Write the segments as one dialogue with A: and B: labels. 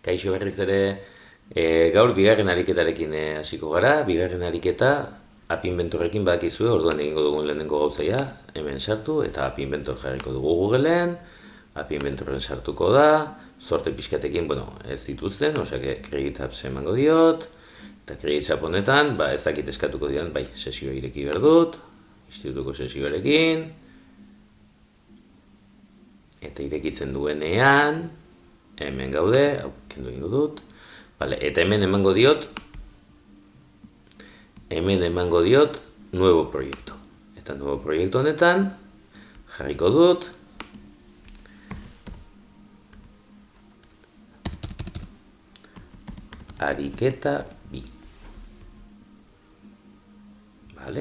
A: Kaixo berriz ere, gaur bigarren ariketarekin hasiko gara. Bigarren ariketa App Inventorrekin badakizue, orduan egingo dugun lehenengo gauzaia, hemen sartu eta App Inventor jarriko dugu Googleen. App Inventorren sartuko da, sorte pixkatekin, ez dituzten, osea, Credit Apps emango diot, eta Credit App honetan, ez dakit eskatuko dian, sesioa ireki behar dut, institutuko sesioarekin, eta irekitzen duenean, hemen gaude, kendu egingo dut, eta hemen emango diot nuevo proiektu. Eta nuevo proiektu honetan jarriko dut ariketa bi.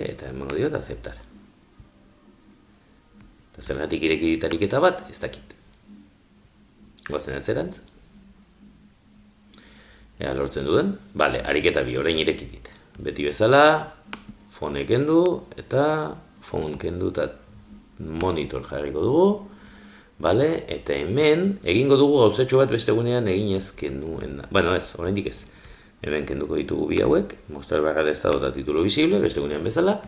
A: Eta emango diot aceptar. Eta zergatik ireki dit ariketa bat, ez dakit. Goazen atzerantz. Ea lortzen duen. Ariketa bi, orain ireki dit. Beti bezala, fone kendu, eta fone kendu eta monitor jarriko dugu. Eta hemen, egingo dugu gauzatxo bat beste egunean egin ez kenuen. Oraindik ez. Hemen kenduko ditugu bi hauek, mostrar barra de estado eta titulo visible, beste egunean bezala.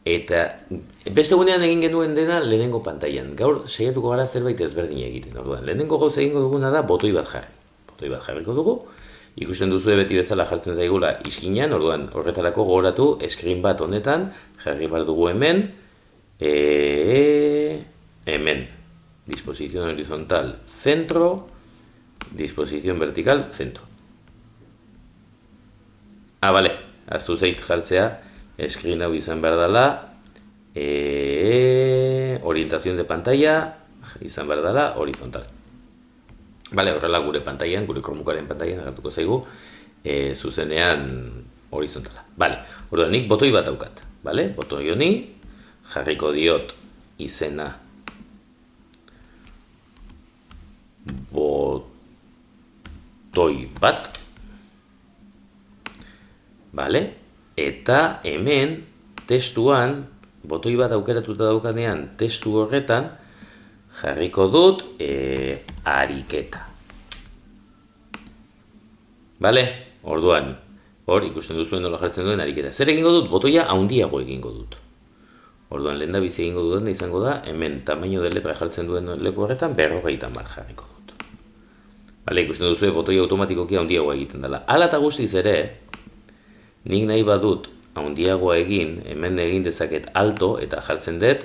A: Eta beste egunean egin genuen dena lehenengo pantailan. Gaur saiatuko gara zerbait ezberdina egiten. Lehenengo gauza egingo duguna da botoi bat jarri. Botoi bat jarriko dugu. Ikusten duzu beti bezala jartzen zaigula iskinan, orduan horretarako gogoratu screen bat honetan, jarri behar dugu hemen, hemen, disposición horizontal, centro, disposición vertical, centro. Aztu zait jartzea, screen hau izan behar dela, orientación de pantalla, izan behar dela, horizontal. Horrela gure pantailan, gure Chromebookaren pantailan agertuko zaigu, zuzenean horizontala. Orduan nik botoi bat daukat. Botoi honi, jarriko diot izena botoi bat. Eta hemen testuan, botoi bat aukeratuta daukanean testu horretan, jarriko dut ariketa. Orduan, hor ikusten duzuen nola jartzen duen ariketa. Zer egingo dut? Botoia handiago egingo dut. Orduan, lehen da bizi egingo duen izango da, hemen tamaino de letra jartzen duen leku horretan, 50 jarriko dut. Ikusten duzue botoia automatikoki handiagoa egiten dela. Hala eta guztiz ere, nik nahi badut handiagoa egin, hemen egin dezaket alto eta jartzen dut,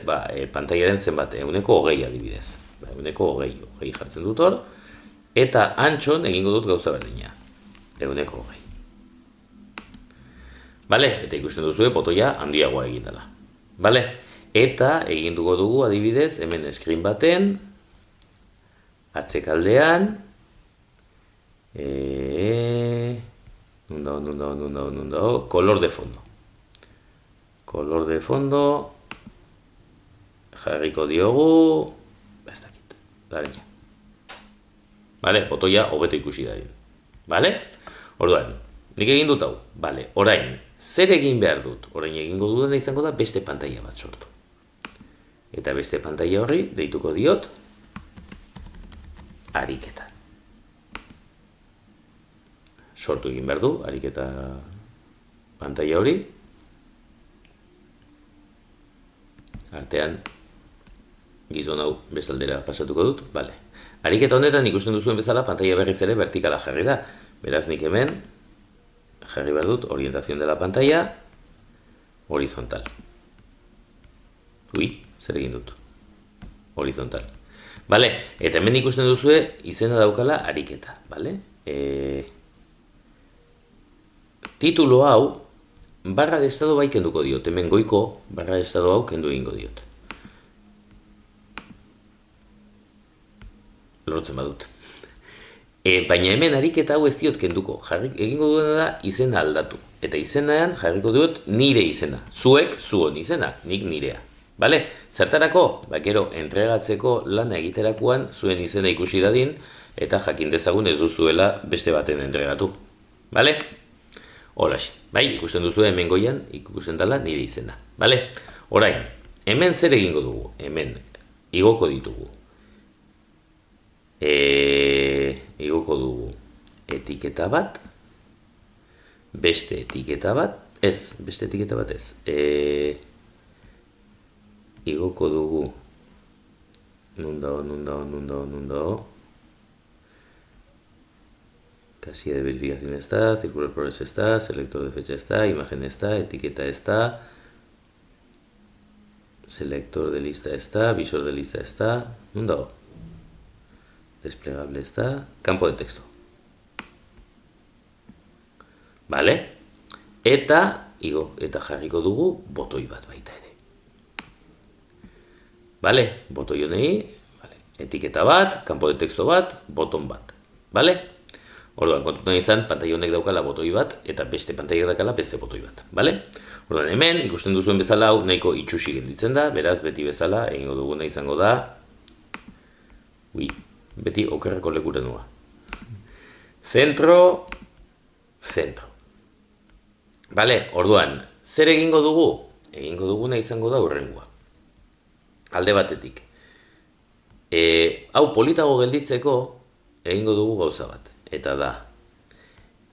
A: pantailaren zenbat, 120 adibidez. 120 jartzen dut hor, eta antxon egingo dut gauza berdina. 120. Eta ikusten duzue botoia handiagoa egin dela. Eta egin dugu adibidez, hemen screen baten, atzekaldean, color de fondo. Color de fondo, jarriko diogu, ez dakit, larenia. Botoia hobeto ikusi dadin. Orduan, nik egin dut hau. Orain, zer egin behar dut? Orain egingo dudana izango da beste pantaila bat sortu. Eta beste pantaila horri deituko diot ariketa. Sortu egin behar du, ariketa pantaila hori. Artean, gizon hau bezaldera pasatuko dut. Ariketa honetan ikusten duzuen bezala pantaila berriz ere vertikala jarri da. Beraz nik hemen jarri behar dut orientación de la pantalla horizontal. Zer egin dut? Horizontal. Eta hemen ikusten duzue izena daukala ariketa. Titulo hau, barra de estado bai kenduko diot, hemen goiko barra de estado hau kendu egingo diot. Lortzen badut. Baina hemen ariketa hau ez diot kenduko, egingo duena da izena aldatu. Eta izenean jarriko diot nire izena. Zuek, zuon izena, nik nirea. Zertarako, gero entregatzeko lana egiterakoan zuen izena ikusi dadin, eta jakin dezagun ez duzuela beste baten entregatu. Horaxe, ikusten duzu hemen goian, ikusten dela nire izena. Orain, hemen zer egingo dugu? Hemen, igoko ditugu. Igoko dugu etiketa bat, beste etiketa bat, ez, igoko dugu, nun dago, casilla de verificación está, circular progress está, selector de fecha está, imagen está, etiqueta está, selector de lista está, visor de lista está, nun dago, desplegable está, campo de texto. Vale? Eta jarriko dugu botoi bat baita ere. Vale? Botoi honei, vale. Etiketa bat, campo de texto bat, boton bat. Vale? Orduan, kontutan izan, pantaila honek daukala botoi bat, eta beste pantaila daukala beste botoi bat. Vale? Orduan, hemen, ikusten duzuen bezala, hau nahiko itxusi gelditzen da, beraz, beti bezala, egingo duguna izango da, beti okerreko lekura nua. Centro. Vale, orduan, zer egingo dugu? Egingo duguna izango da hurrengoa. Alde batetik. Hau politago gelditzeko, egingo dugu gauza bat. Eta da,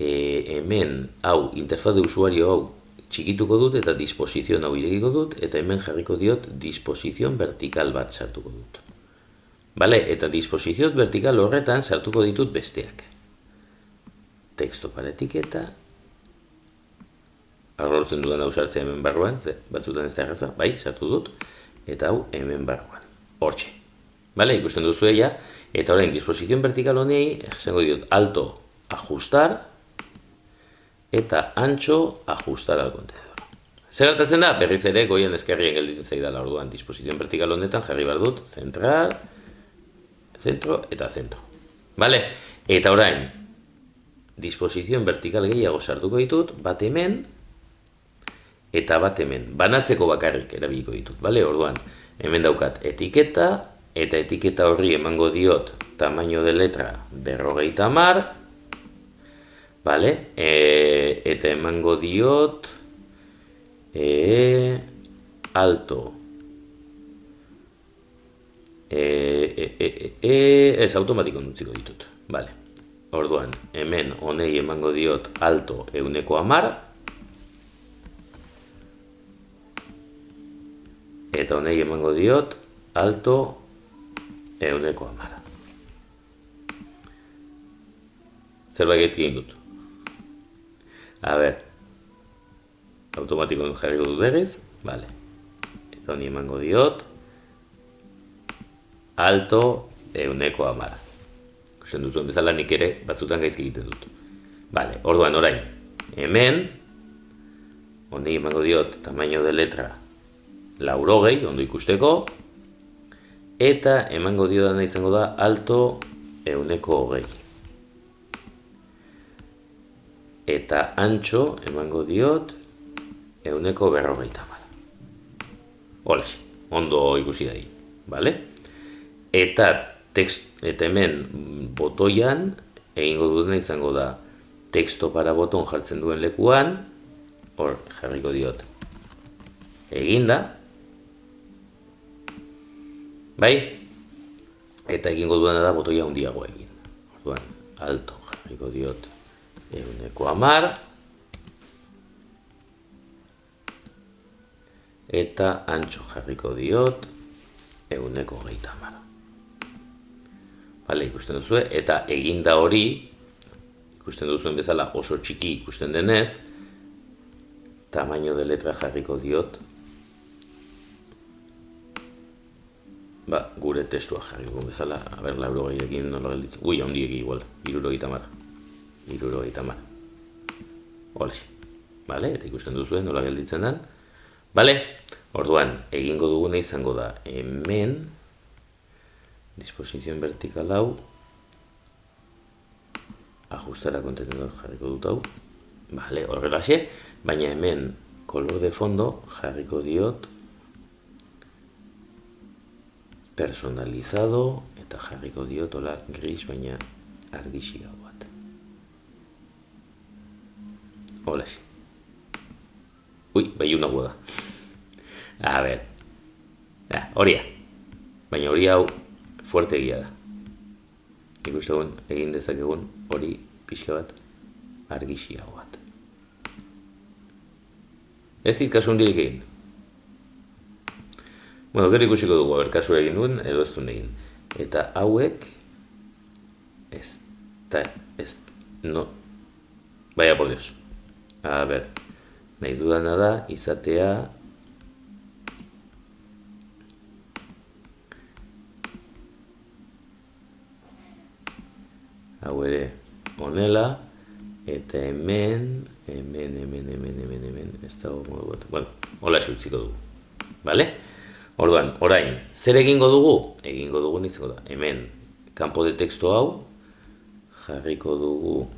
A: hemen, hau, interfaz de usuario hau txikituko dut eta disposizion hau irekiko dut, eta hemen jarriko diot disposizion vertikal bat sartuko dut. Vale, eta disposizion vertikal horretan sartuko ditut besteak. Texto para etiketa, arrortzen dudan hau sartzea hemen barruan, batzutan ez da erraza, bai, sartu dut, eta hau hemen barruan, hortxe. Vale, ikusten duzu ella, eta orain disposizion vertikal honei, esango diot alto ajustar, eta ancho ajustar al contenedor. Zer gertatzen da? Berriz ere goian eskerrien gelditzen zaidala orduan, disposizion vertikal honetan jarri behar dut, central, centro eta centro. Vale, eta orain, disposizion vertikal gehiago sartuko ditut, bat hemen, eta bat hemen, banatzeko bakarrik erabiliko ditut, bale? Orduan, hemen daukat etiketa, eta etiketa horri emango diot tamaino de letra 50, bale? Eta emango diot alto, ez automatiko nutziko ditut, bale? Orduan, hemen honei emango diot alto 110, eta honei emango diot alto 110. Zerbait gaizki egin dut. A ber, automatiko jarriko dut berriz, vale. Eta honi emango diot alto 110. Ikusten duzuen bezala nik ere batzutan gaizki egiten dut. Vale, orduan orain, hemen honi emango diot tamaino de letra 80, ondo ikusteko, eta emango diodana izango da alto 120. Eta antxo emango diot 150. Hola, ondo ikusi da egin, bale? Eta hemen botoian egingo dudana izango da texto para boton jartzen duen lekuan, hor jarriko diot eginda, bai? Eta egingo duena da botoia handiago egin. Orduan, alto jarriko diot 110, eta antxo jarriko diot 130. Bale, ikusten duzue, eta eginda hori, ikusten duzuen bezala oso txiki ikusten denez, tamaino de letra jarriko diot, gure testua jarriko bezala, a ber, 80ekin nola gelditzen, handieki igual, 70. Hola, bale, eta ikusten duzuen nola gelditzen den, bale, orduan, egingo duguna izango da, hemen, disposizion vertikal hau, ajustara contenedor jarriko dut hau, bale, horrelaxe, baina hemen, color de fondo jarriko diot, personalizado, eta jarriko diot, hola, gris, baina argixia bat. Hola, bai unagoa da. A ber, horia, baina hori hau fuerte egia da. Ikustegun, egin dezakegun hori pixka bat, argixiago bat. Ez dit kasu hundirik egin. Bueno, gero ikusiko dugu, kasu egin duen, edo ez duen egin. Eta hauek, no, vaya por Dios. A ver, nahi dudana da, izatea, hau ere, honela, eta hemen, ez dago modu bat. Bueno, hola xutziko dugu. Vale? Orduan, orain, zer egingo dugu? Egingo dugu nintzeko da. Hemen, kanpo de texto hau, jarriko dugu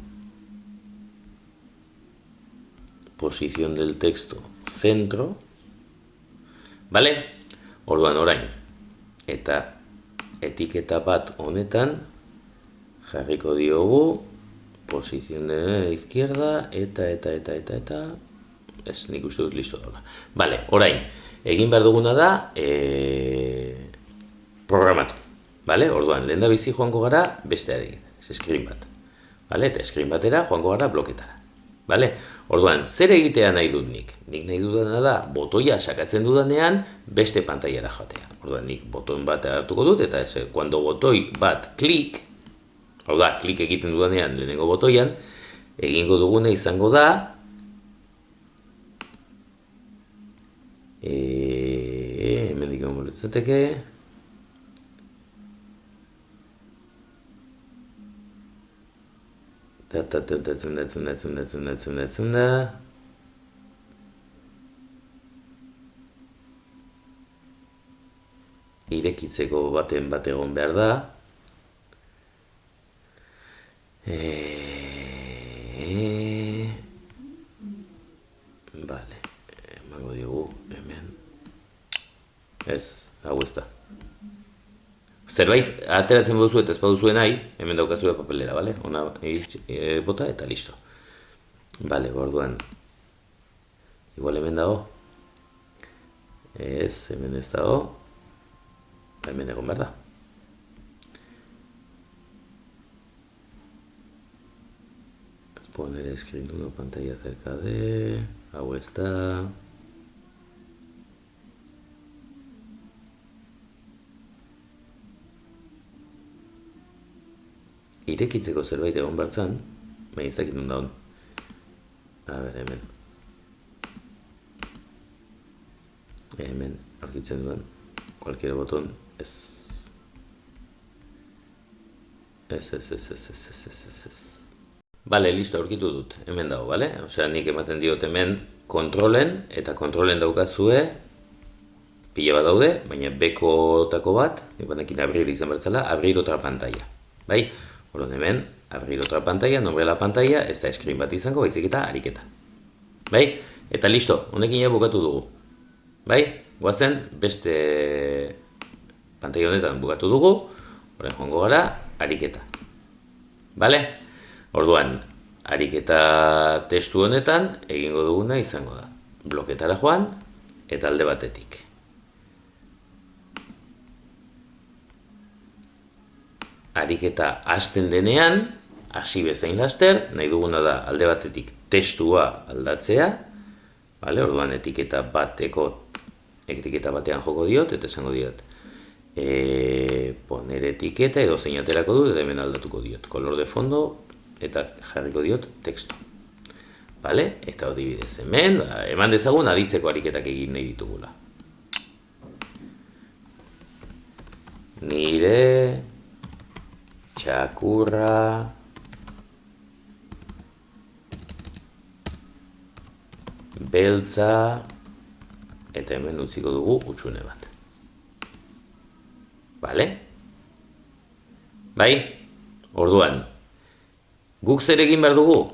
A: posición del texto centro. Vale? Orduan, orain, eta etiketa bat honetan, jarriko diogu posición de izquierda, eta, ez, nik uste dut listo daula. Vale, orain, egin behar duguna da programatu. Vale? Orduan, lehen da bizi joango gara beste adegin, screen bat. Vale? Eta screen batera joango gara bloketara. Vale? Orduan, zer egitea nahi dut nik? Nik nahi dudana da, botoia sakatzen dudanean, beste pantailara joatea. Orduan, nik botoen bat hartuko dut, eta ez, cuando botoi bat klik, hau da, klik egiten dudanean lehenengo botoian, egingo duguna izango da, hemen dikon boletzateke, Datzen da. Irekitzeko baten bat egon behar da. Vale, emango diogu, hemen. Ez, hau ez da. Zerbait ateratzen duzu eta ez baduzuen nahi, hemen daukazue papelera, bale? Ona bota eta listo. Bale, orduan. Igual hemen dago. Ez, hemen ez dago. Hemen egon behar da. Poner screen 1 pantalla cerca de... Hau ez da... Irekitzeko zerbait egon bertzan, baina izakit nun daun. A ber, hemen. Hemen, aurkitzen duen, cualquier boton, ez. Bale, listo, aurkitu dut, hemen dago, bale? Osea, nik ematen diot hemen kontrolen, eta kontrolen daukazue, pila bat daude, baina bekotako bat, nik batekin abrir izan bertzala, abrir otra pantalla, bai? Orduan hemen, abrir otra pantalla, nombre la pantalla, ez da screen bat izango, baizik eta ariketa. Bai? Eta listo, honekin ja bukatu dugu. Bai? Goazen, beste pantalla honetan bukatu dugu, orain joango gara, ariketa. Bale? Orduan, ariketa testu honetan, egingo duguna izango da. Bloketara joan, eta alde batetik. Ariketa hasten denean, hasi bezain laster, nahi duguna da alde batetik testua aldatzea, vale? Orduan etiketa batean joko diot, eta esango diot, poner etiketa edo zein aterako dut, eta hemen aldatuko diot, color de fondo, eta jarriko diot texto. Vale? Eta hori bidez hemen, eman dezagun aditzeko ariketak egin nahi ditugula. Nire... txakurra beltza eta hemen utziko dugu utxune bat. Bale? Bai? Orduan, guk zer egin behar dugu?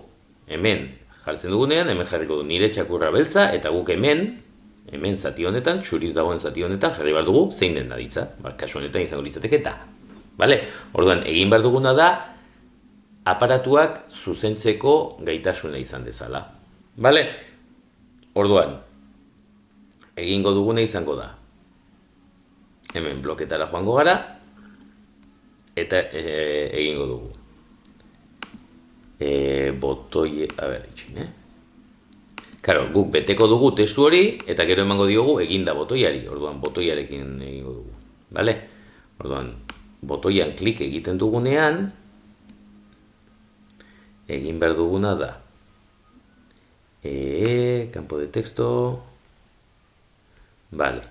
A: Hemen jartzen dugunean, hemen jarriko du nire txakurra beltza eta guk hemen zati honetan, txuriz dagoen zati honetan, jarri behar dugu zein den aditza. Kasu honetan izango litzateke eta. Vale? Orduan, egin behar duguna da, aparatuak zuzentzeko gaitasuna izan dezala. Vale? Orduan, egingo duguna izango da. Hemen bloketara joango gara, eta egingo dugu. botoi, a ber, itxin, Karo, guk beteko dugu testu hori, eta gero emango diogu eginda botoiari, orduan botoiarekin egingo dugu, bale? Orduan, botoian klik egiten dugunean, egin behar duguna da, campo de texto, vale,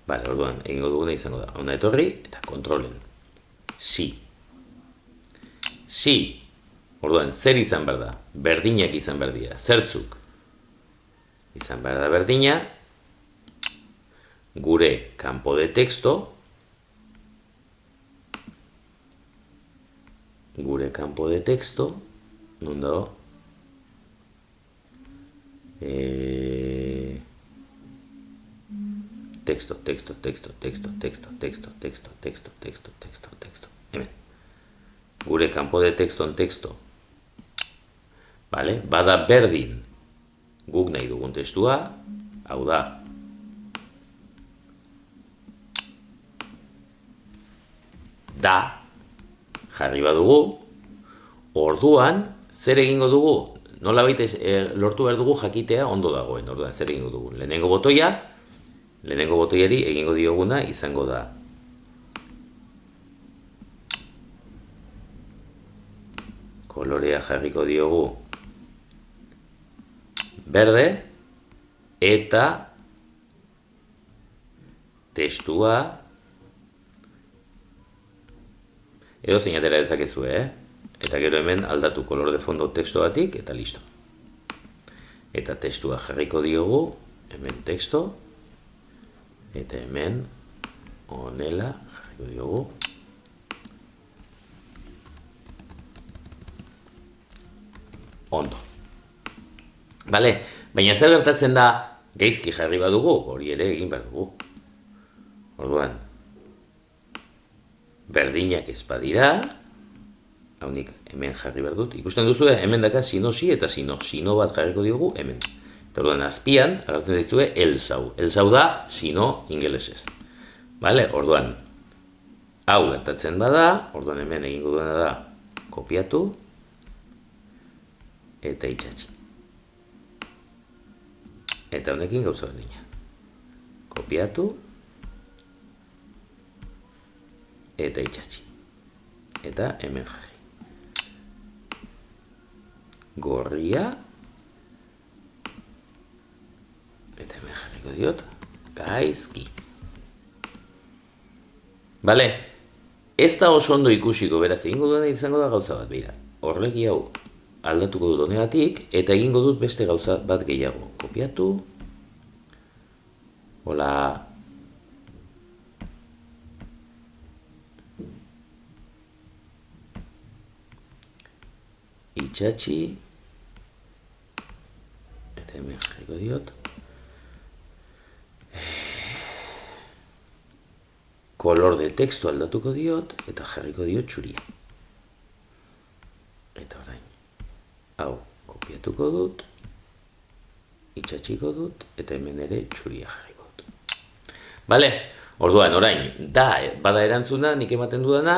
A: vale, orduan, egingo duguna izango da, hona etorri, eta kontrolen, si, orduan, zer izan behar da, berdinak izan behar dira, zertzuk, izan behar da berdina, gure campo de texto, non dago, texto, hemen, gure campo de texto, vale? Bada berdin, guk nahi dugun testua, hau da, jarri badugu, orduan, zer egingo dugu? Nola baita lortu behar dugu jakitea ondo dagoen, orduan, zer egingo dugu? Lehenengo botoiari egingo dioguna izango da. Kolorea jarriko diogu berde, eta testua, edo zeinatera dezakezu, Eta gero hemen aldatu kolor de fondo testoatik, eta listo. Eta testua jarriko diogu, hemen testo, eta hemen honela jarriko diogu. Ondo. Bale, baina zer gertatzen da gaizki jarri badugu, hori ere egin behar dugu. Orduan, berdinak ez badira, haunik hemen jarri behar dut. Ikusten duzue, hemen daka sino-si eta sino bat jarriko diogu hemen. Eta orduan, azpian, agertzen dituzue, el-sau. El-sau da, sino ingelesez. Bale, orduan, hau gertatzen bada, orduan hemen egingo duena da, kopiatu, eta itxatxi. Eta honekin gauza berdina. Kopiatu, eta itxatxi. Eta hemen jarri. Gorria, eta hemen jarriko diot, gaizki. Bale, ez da oso ondo ikusiko, beraz, egingo duena izango da gauza bat, beira. Horreki hau aldatuko dut honegatik, eta egingo dut beste gauza bat gehiago. Kopiatu, hola, itxatxi, eta hemen jarriko diot, kolor de texto aldatuko diot, eta jarriko diot txuria. Eta orain, hau kopiatuko dut, itxatxiko dut, eta hemen ere txuria jarriko dut. Bale, orduan, orain, bada erantzuna, nik ematen dudana,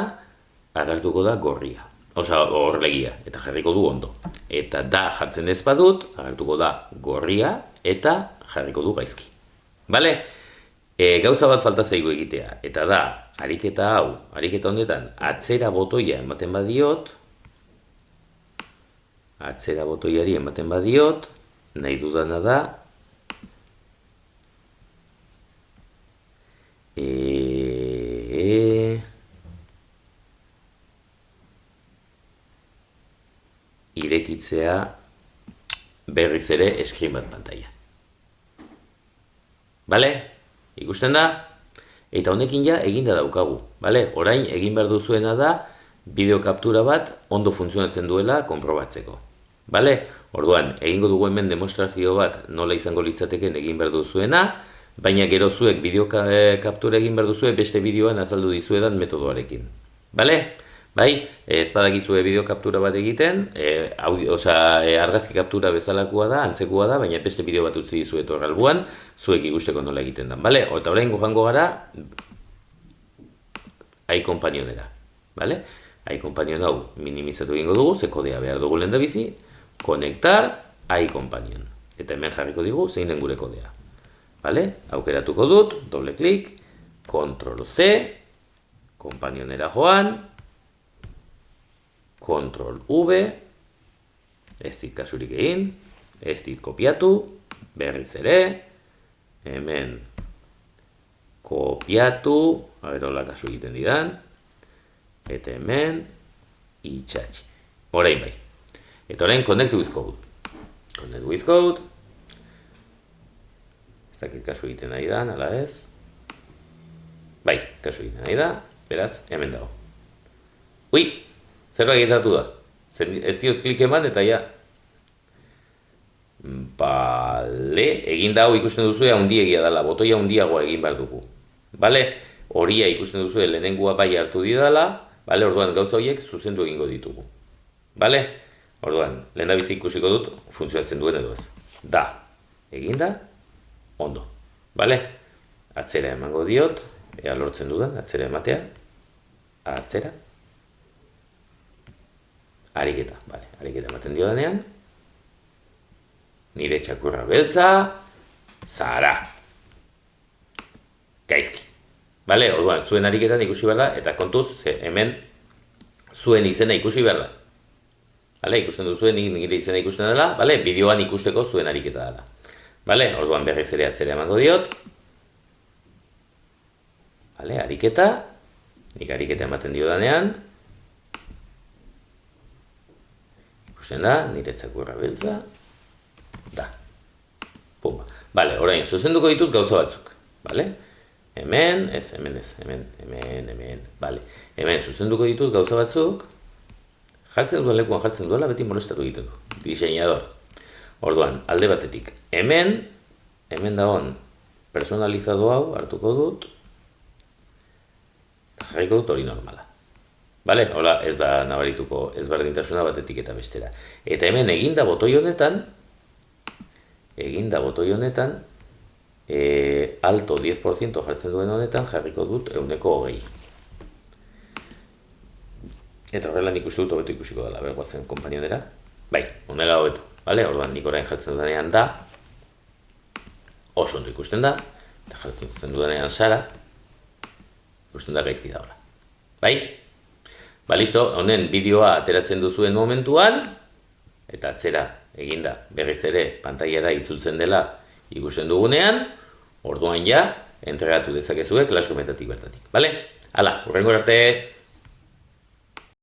A: agertuko da gorria. Osa, horlegia, eta jarriko du ondo. Eta da jartzen ez badut, agertuko da gorria, eta jarriko du gaizki. Bale? Gauza bat falta zaigu egitea, eta da, ariketa hau, ariketa honetan, atzera botoia ematen badiot, atzera botoiari ematen badiot, nahi dudana da, irekitzea berriz ere screen bat pantaila. Bale? Ikusten da? Eta honekin ja eginda daukagu. Bale? Orain egin behar duzuena da bideo kaptura bat ondo funtzionatzen duela konprobatzeko. Bale? Orduan, egingo dugu hemen demostrazio bat nola izango litzateken egin behar duzuena, baina gero zuek bideo kaptura egin behar duzue beste bideoan azaldu dizuedan metodoarekin. Bale? Bai, ez badakizue bideo kaptura bat egiten, argazki kaptura bezalakoa da, antzekoa da, baina beste bideo bat utzi dizuet hor albuan, zuek ikusteko nola egiten da. Bale? Eta orain joango gara, iCompanionera. Vale? iCompanion hau minimizatu egingo dugu, ze kodea behar dugu lehen da bizi, konektar iCompanion. Eta hemen jarriko digu zein den gure kodea. Vale? Aukeratuko dut, doble klik, Ctrl C, Companionera joan, Ctrl V, ez dit kasurik egin, ez dit kopiatu, berriz ere, hemen kopiatu, hola kasu egiten didan, eta hemen itxatxi. Orain bai. Eta orain connect with code. Connect with code. Ez dakit kasu egiten nahi da, ala ez. Bai, kasu egiten nahi da, beraz, hemen dago. Ui, zerbait egitatu da. Ez diot klik eman eta ja. Bale, egin dago ikusten duzu handiegia dela, botoia handiagoa egin behar dugu. Bale, horia ikusten duzu lehenengoa bai hartu didala, bale, orduan gauza horiek zuzendu egingo ditugu. Bale, orduan, lehendabizi ikusiko dut funtzionatzen duen edo ez. Da, egin da, ondo. Bale, atzera emango diot, ea lortzen dudan, atzera ematea, atzera, ariketa, bale, ariketa ematen dio denean, nire txakurra beltza, zara, gaizki. Bale, orduan, zuen ariketan ikusi behar da, eta kontuz, ze hemen zuen izena ikusi behar da. Bale, ikusten duzuen nire izena ikusten dela, bale, bideoan ikusteko zuen ariketa dela. Bale, orduan berriz ere atzera emango diot. Bale, ariketa, nik ariketa ematen dio danean, ikusten da, nire txakurra beltza, da. Pumba. Bale, orain, zuzenduko ditut gauza batzuk. Bale? Hemen, hemen. Bale. Hemen, zuzenduko ditut gauza batzuk. Jartzen duen lekuan jartzen duela, beti molestatu egiten du. Diseinador. Orduan, alde batetik. Hemen da hon, personalizado hau, hartuko dut. Jarriko dut hori normala. Bale, hola, ez da nabarituko ezberdintasuna batetik eta bestera. Eta hemen eginda botoi honetan, alto 10% jartzen duen honetan, jarriko dut 120. Eta horrela nik uste dut hobeto ikusiko dela, bergoazen konpainionera. Bai, honela hobeto. Bale, orduan nik orain jartzen dudanean da, oso ondo ikusten da, eta jartzen dudanean Sara, ikusten da gaizki da hola. Bai? Ba, listo, honen bideoa ateratzen duzuen momentuan, eta atzera eginda berriz ere pantailara itzultzen dela ikusten dugunean, orduan ja, entregatu dezakezue Classroometatik bertatik. Bale? Hala, hurrengora arte!